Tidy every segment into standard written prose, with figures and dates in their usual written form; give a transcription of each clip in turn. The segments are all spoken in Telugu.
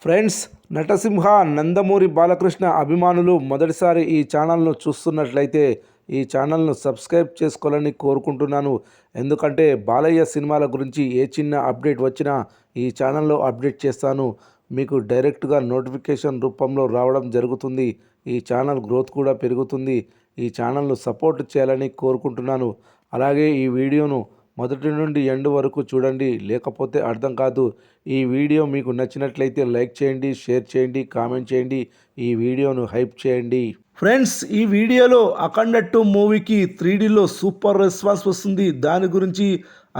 ఫ్రెండ్స్, నటసింహ నందమూరి బాలకృష్ణ అభిమానులు మొదటిసారి ఈ ఛానల్ను చూస్తున్నట్లయితే ఈ ఛానల్ను సబ్స్క్రైబ్ చేసుకోవాలని కోరుకుంటున్నాను. ఎందుకంటే బాలయ్య సినిమాల గురించి ఏ చిన్న అప్డేట్ వచ్చినా ఈ ఛానల్లో అప్డేట్ చేస్తాను. మీకు డైరెక్ట్గా నోటిఫికేషన్ రూపంలో రావడం జరుగుతుంది. ఈ ఛానల్ గ్రోత్ కూడా పెరుగుతుంది. ఈ ఛానల్ను సపోర్ట్ చేయాలని కోరుకుంటున్నాను. అలాగే ఈ వీడియోను మొదటి నుండి ఎండ్ వరకు చూడండి, లేకపోతే అర్థం కాదు. ఈ వీడియో మీకు నచ్చినట్లయితే లైక్ చేయండి, షేర్ చేయండి, కామెంట్ చేయండి, ఈ వీడియోను హైప్ చేయండి. ఫ్రెండ్స్, ఈ వీడియోలో అఖండ 2 మూవీకి 3Dలో సూపర్ రెస్పాన్స్ వస్తుంది. దాని గురించి,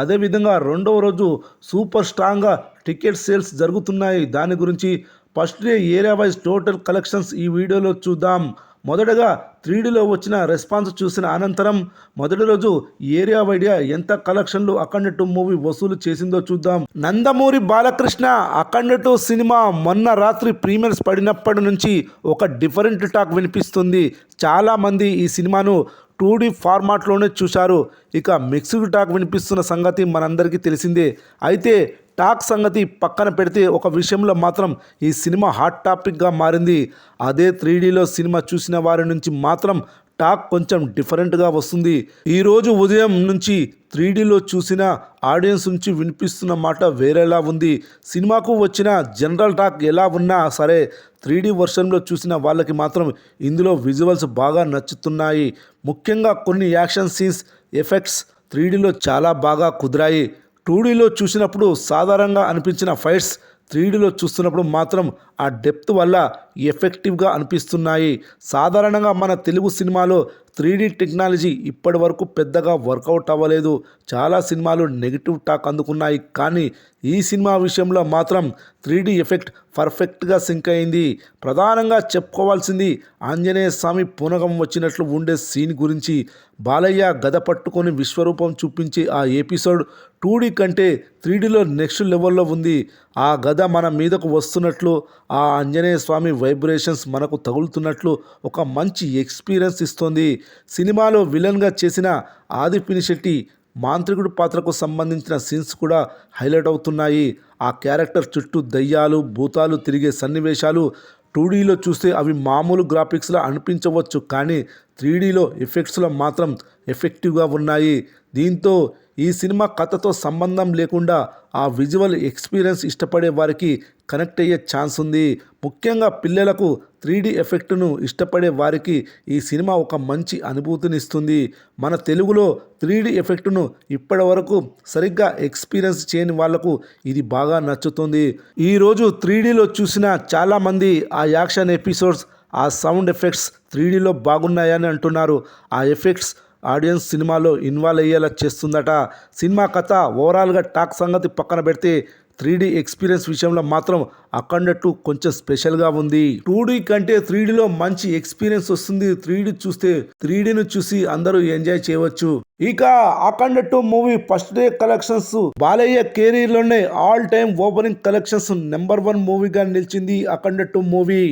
అదేవిధంగా రెండవ రోజు సూపర్ స్ట్రాంగ్గా టికెట్ సేల్స్ జరుగుతున్నాయి. దాని గురించి first day area wise total collections ఈ వీడియోలో చూద్దాం. మొదటగా 3Dలో వచ్చిన రెస్పాన్స్ చూసిన అనంతరం మొదటి రోజు ఏరియా వైడ్గా ఎంత కలెక్షన్లు అఖండ 2 మూవీ వసూలు చేసిందో చూద్దాం. నందమూరి బాలకృష్ణ అఖండ 2 సినిమా మొన్న రాత్రి ప్రీమియర్స్ పడినప్పటి నుంచి ఒక డిఫరెంట్ టాక్ వినిపిస్తుంది. చాలామంది ఈ సినిమాను 2D ఫార్మాట్లోనే చూశారు. ఇక మిక్స్డ్ టాక్ వినిపిస్తున్న సంగతి మనందరికీ తెలిసిందే. అయితే టాక్ సంగతి పక్కన పెడితే ఒక విషయంలో మాత్రం ఈ సినిమా హాట్ టాపిక్గా మారింది. అదే 3Dలో సినిమా చూసిన వారి నుంచి మాత్రం టాక్ కొంచెం డిఫరెంట్గా వస్తుంది. ఈరోజు ఉదయం నుంచి 3Dలో చూసిన ఆడియన్స్ నుంచి వినిపిస్తున్న మాట వేరేలా ఉంది. సినిమాకు వచ్చిన జనరల్ టాక్ ఎలా ఉన్నా సరే 3D వర్షన్లో చూసిన వాళ్ళకి మాత్రం ఇందులో విజువల్స్ బాగా నచ్చుతున్నాయి. ముఖ్యంగా కొన్ని యాక్షన్ సీన్స్, ఎఫెక్ట్స్ 3Dలో చాలా బాగా కుదిరాయి. 2Dలో చూసినప్పుడు సాధారణంగా అనిపించిన ఫైట్స్ 3Dలో చూస్తున్నప్పుడు మాత్రం ఆ డెప్త్ వల్ల ఎఫెక్టివ్గా అనిపిస్తున్నాయి. సాధారణంగా మన తెలుగు సినిమాలో 3D టెక్నాలజీ ఇప్పటి వరకు పెద్దగా వర్కౌట్ అవ్వలేదు. చాలా సినిమాలు నెగిటివ్ టాక్ అందుకున్నాయి. కానీ ఈ సినిమా విషయంలో మాత్రం 3D ఎఫెక్ట్ పర్ఫెక్ట్గా సింక్ అయింది. ప్రధానంగా చెప్పుకోవాల్సింది ఆంజనేయ స్వామి పూనకం వచ్చినట్లు ఉండే సీన్ గురించి. బాలయ్య గద పట్టుకొని విశ్వరూపం చూపించే ఆ ఎపిసోడ్ 2D కంటే 3Dలో నెక్స్ట్ లెవెల్లో ఉంది. ఆ గద మన మీదకు వస్తున్నట్లు, ఆ ఆంజనేయ స్వామి వైబ్రేషన్స్ మనకు తగులుతున్నట్లు ఒక మంచి ఎక్స్పీరియన్స్ ఇస్తుంది. సినిమాలో విలన్గా చేసిన ఆది పినిశెట్టి మాంత్రికుడి పాత్రకు సంబంధించిన సీన్స్ కూడా హైలైట్ అవుతున్నాయి. ఆ క్యారెక్టర్ చుట్టూ దయ్యాలు, భూతాలు తిరిగే సన్నివేశాలు 2Dలో చూస్తే అవి మామూలు గ్రాఫిక్స్లా అనిపించవచ్చు, కానీ 3Dలో ఎఫెక్ట్స్లో మాత్రం ఎఫెక్టివ్గా ఉన్నాయి. దీంతో ఈ సినిమా కథతో సంబంధం లేకుండా ఆ విజువల్ ఎక్స్పీరియన్స్ ఇష్టపడే వారికి కనెక్ట్ అయ్యే ఛాన్స్ ఉంది. ముఖ్యంగా పిల్లలకు 3D ఎఫెక్ట్ను ఇష్టపడే వారికి ఈ సినిమా ఒక మంచి అనుభూతిని ఇస్తుంది. మన తెలుగులో 3D ఎఫెక్ట్ను ఇప్పటి వరకు సరిగ్గా ఎక్స్పీరియన్స్ చేయని వాళ్లకు ఇది బాగా నచ్చుతుంది. ఈరోజు 3Dలో చూసిన చాలామంది ఆ యాక్షన్ ఎపిసోడ్స్, ఆ సౌండ్ ఎఫెక్ట్స్ 3Dలో బాగున్నాయని అంటున్నారు. ఆ ఎఫెక్ట్స్ ఆడియన్స్ సినిమాలో ఇన్వాల్వ్ అయ్యేలా చేస్తుందట. సినిమా కథ, ఓవరాల్గా టాక్ సంగతి పక్కన పెడితే 3D ఎక్స్పీరియన్స్ విషయంలో మాత్రం అఖండ 2 కొంచెం స్పెషల్గా ఉంది. 2D కంటే 3Dలో మంచి ఎక్స్పీరియన్స్ వస్తుంది. 3D చూస్తే 3Dను చూసి అందరూ ఎంజాయ్ చేయవచ్చు. ఇక Akhanda 2 movie first day collections Balayya కెరీర్లోనే all time opening collections number 1 మూవీగా నిలిచింది అఖండ 2 మూవీ.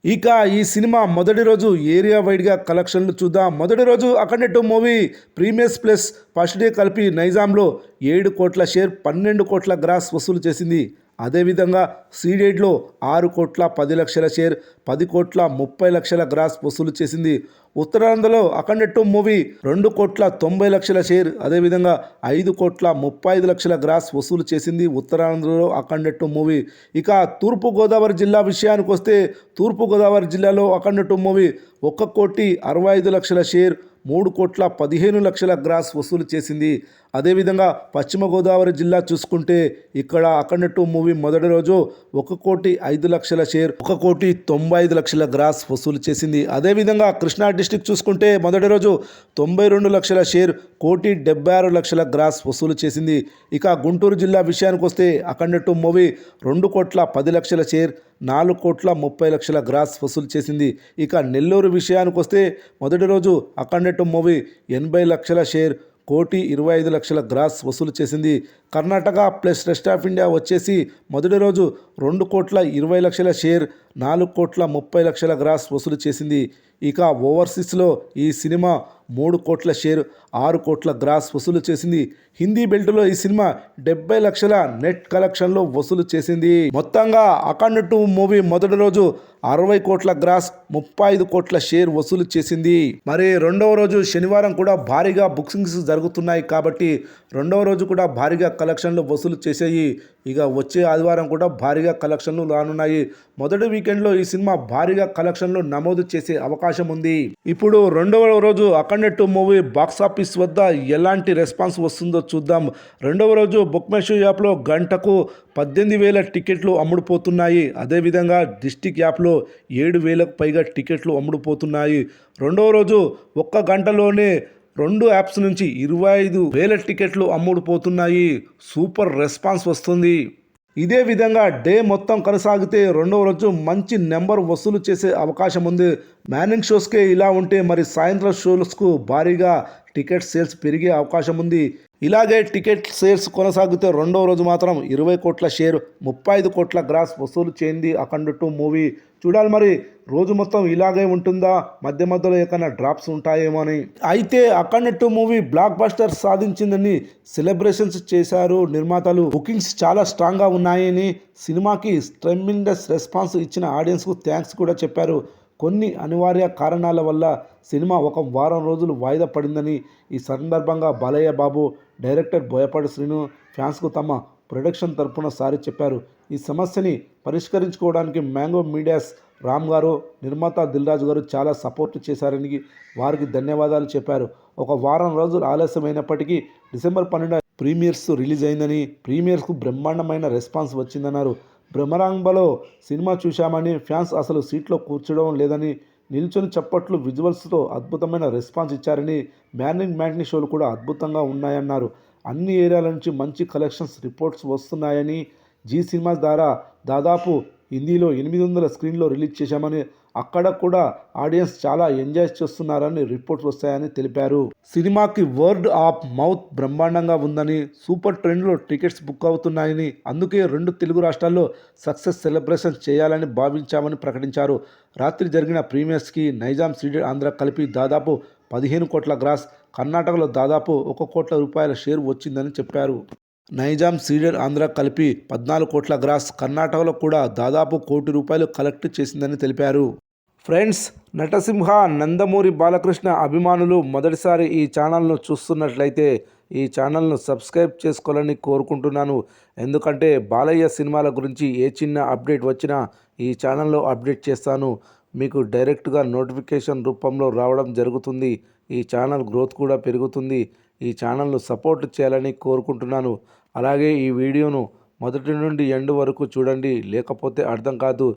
ఇక ఈ సినిమా మొదటి రోజు ఏరియా వైడ్గా కలెక్షన్లు చూద్దాం. మొదటి రోజు అఖండ 2 movie premieres plus first day కలిపి నైజాంలో 7 కోట్ల షేర్, 12 కోట్ల గ్రాస్ వసూలు చేసింది. అదేవిధంగా సీడెడ్లో 6 కోట్ల 10 లక్షల షేర్, 10 కోట్ల 30 లక్షల గ్రాస్ వసూలు చేసింది. ఉత్తరాంధ్రలో అఖండ 2 మూవీ 2 కోట్ల 90 లక్షల షేర్, అదేవిధంగా 5 కోట్ల 35 లక్షల గ్రాస్ వసూలు చేసింది ఉత్తరాంధ్రలో అఖండ 2 మూవీ. ఇక తూర్పుగోదావరి జిల్లా విషయానికి వస్తే తూర్పుగోదావరి జిల్లాలో అఖండ 2 మూవీ 1 కోటి 65 లక్షల షేర్, 3 కోట్ల 15 లక్షల గ్రాస్ వసూలు చేసింది. అదేవిధంగా పశ్చిమ గోదావరి జిల్లా చూసుకుంటే ఇక్కడ అఖండ 2 మూవీ మొదటి రోజు 1 కోటి 5 లక్షల షేర్, 1 కోటి 95 లక్షల గ్రాస్ వసూలు చేసింది. అదేవిధంగా కృష్ణా డిస్టిక్ చూసుకుంటే మొదటి రోజు 92 లక్షల షేర్, 1,76 లక్షల గ్రాస్ వసూలు చేసింది. ఇక గుంటూరు జిల్లా విషయానికి వస్తే అఖండ 2 మూవీ 2 కోట్ల 10 లక్షల షేర్, 4 కోట్ల 30 లక్షల గ్రాస్ వసూలు చేసింది. ఇక నెల్లూరు విషయానికి వస్తే మొదటి రోజు అఖండ 2 మూవీ 80 లక్షల షేర్, 1,25 లక్షల గ్రాస్ వసూలు చేసింది. Karnataka plus rest of India వచ్చేసి మొదటి రోజు 2,20,00,000 షేర్, 4,30,00,000 గ్రాస్ వసూలు చేసింది. ఇక ఓవర్సీస్లో ఈ సినిమా 3 కోట్ల షేర్, 6 కోట్ల గ్రాస్ వసూలు చేసింది. హిందీ బెల్ట్లో ఈ సినిమా 70 లక్షల నెట్ కలెక్షన్లు వసూలు చేసింది. మొత్తంగా అఖండ 2 మూవీ మొదటి రోజు 60 కోట్ల గ్రాస్, 35 కోట్ల షేర్ వసూలు చేసింది. మరి రెండవ రోజు శనివారం కూడా భారీగా బుకింగ్స్ జరుగుతున్నాయి కాబట్టి రెండవ రోజు కూడా భారీగా కలెక్షన్లు వసూలు చేసాయి. ఇక వచ్చే ఆదివారం కూడా భారీగా కలెక్షన్లు రానున్నాయి. మొదటి వీకెండ్లో ఈ సినిమా భారీగా కలెక్షన్లు నమోదు చేసే అవకాశం ఉంది. ఇప్పుడు రెండవ రోజు అఖండ 2 మూవీ బాక్సాఫీస్ వద్ద ఎలాంటి రెస్పాన్స్ వస్తుందో చూద్దాం. రెండవ రోజు బుక్ మై షో యాప్లో గంటకు 18,000 టికెట్లు అమ్ముడుపోతున్నాయి. అదేవిధంగా డిస్టిక్ యాప్లో 7,000కు పైగా టికెట్లు అమ్ముడుపోతున్నాయి. రెండవ రోజు ఒక్క గంటలోనే 2 యాప్స్ నుంచి 25,000 టికెట్లు అమ్ముడుపోతున్నాయి. సూపర్ రెస్పాన్స్ వస్తుంది. ఇదే విధంగా డే మొత్తం కొనసాగితే రెండవ రోజు మంచి నెంబర్ వసూలు చేసే అవకాశం ఉంది. మార్నింగ్ షోస్కే ఇలా ఉంటే మరి సాయంత్రం షోస్కు భారీగా టికెట్ సేల్స్ పెరిగే అవకాశం ఉంది. ఇలాగే టికెట్ సేల్స్ కొనసాగితే రెండవ రోజు మాత్రం 20 కోట్ల షేర్, 35 కోట్ల గ్రాస్ వసూలు చేయింది అఖండ 2 మూవీ. చూడాలి మరి రోజు మొత్తం ఇలాగే ఉంటుందా, మధ్య మధ్యలో ఏమైనా డ్రాప్స్ ఉంటాయేమో అని. అయితే అఖండ 2 మూవీ బ్లాక్ బస్టర్ సాధించిందని సెలబ్రేషన్స్ చేశారు నిర్మాతలు. బుకింగ్స్ చాలా స్ట్రాంగ్గా ఉన్నాయని, సినిమాకి ట్రెమెండస్ రెస్పాన్స్ ఇచ్చిన ఆడియన్స్కు థ్యాంక్స్ కూడా చెప్పారు. కొన్ని అనివార్య కారణాల వల్ల సినిమా ఒక వారం రోజులు వాయిదా పడిందని ఈ సందర్భంగా బాలయ్య బాబు, డైరెక్టర్ బోయపాటి శ్రీను ఫ్యాన్స్కు తమ ప్రొడక్షన్ తరపున సారీ చెప్పారు. ఈ సమస్యని పరిష్కరించుకోవడానికి మ్యాంగో మీడియాస్ రామ్ గారు, నిర్మాత దిల్రాజు గారు చాలా సపోర్ట్ చేశారని వారికి ధన్యవాదాలు చెప్పారు. ఒక వారం రోజులు ఆలస్యమైనప్పటికీ డిసెంబర్ 12 ప్రీమియర్స్ రిలీజ్ అయిందని, ప్రీమియర్స్కు బ్రహ్మాండమైన రెస్పాన్స్ వచ్చిందన్నారు. బ్రహ్మరాంబలో సినిమా చూశామని, ఫ్యాన్స్ అసలు సీట్లో కూర్చోవడం లేదని, నిల్చొని చప్పట్లు విజువల్స్తో అద్భుతమైన రెస్పాన్స్ ఇచ్చారని, మార్నింగ్ మ్యాట్నీ షోలు కూడా అద్భుతంగా ఉన్నాయన్నారు. అన్ని ఏరియాల నుంచి మంచి కలెక్షన్స్ రిపోర్ట్స్ వస్తున్నాయని, జీ సినిమాస్ ద్వారా దాదాపు హిందీలో 800 స్క్రీన్లో రిలీజ్ చేశామని, అక్కడ కూడా ఆడియన్స్ చాలా ఎంజాయ్ చేస్తున్నారని రిపోర్ట్స్ వస్తాయని తెలిపారు. సినిమాకి వర్డ్ ఆఫ్ మౌత్ బ్రహ్మాండంగా ఉందని, సూపర్ ట్రెండ్లో టికెట్స్ బుక్ అవుతున్నాయని, అందుకే 2 తెలుగు రాష్ట్రాల్లో సక్సెస్ సెలబ్రేషన్ చేయాలని భావించామని ప్రకటించారు. రాత్రి జరిగిన ప్రీమియర్స్కి నైజాం సీడెడ్ ఆంధ్ర కలిపి దాదాపు 15 కోట్ల గ్రాస్, కర్ణాటకలో దాదాపు 1 కోట్ల రూపాయల షేర్ వచ్చిందని చెప్పారు. నైజాం సీడెడ్ ఆంధ్ర కలిపి 14 కోట్ల గ్రాస్, కర్ణాటకలో కూడా దాదాపు 1 కోటి రూపాయలు కలెక్ట్ చేసిందని తెలిపారు. ఫ్రెండ్స్, నటసింహ నందమూరి బాలకృష్ణ అభిమానులు మొదటిసారి ఈ ఛానల్ను చూస్తున్నట్లయితే ఈ ఛానల్ను సబ్స్క్రైబ్ చేసుకోవాలని కోరుకుంటున్నాను. ఎందుకంటే బాలయ్య సినిమాల గురించి ఏ చిన్న అప్డేట్ వచ్చినా ఈ ఛానల్లో అప్డేట్ చేస్తాను. మీకు డైరెక్ట్గా నోటిఫికేషన్ రూపంలో రావడం జరుగుతుంది. ఈ ఛానల్ గ్రోత్ కూడా పెరుగుతుంది. ఈ ఛానల్ను సపోర్ట్ చేయాలని కోరుకుంటున్నాను. అలాగే ఈ వీడియోను మొదటి నుండి ఎండ్ వరకు చూడండి, లేకపోతే అర్థం కాదు.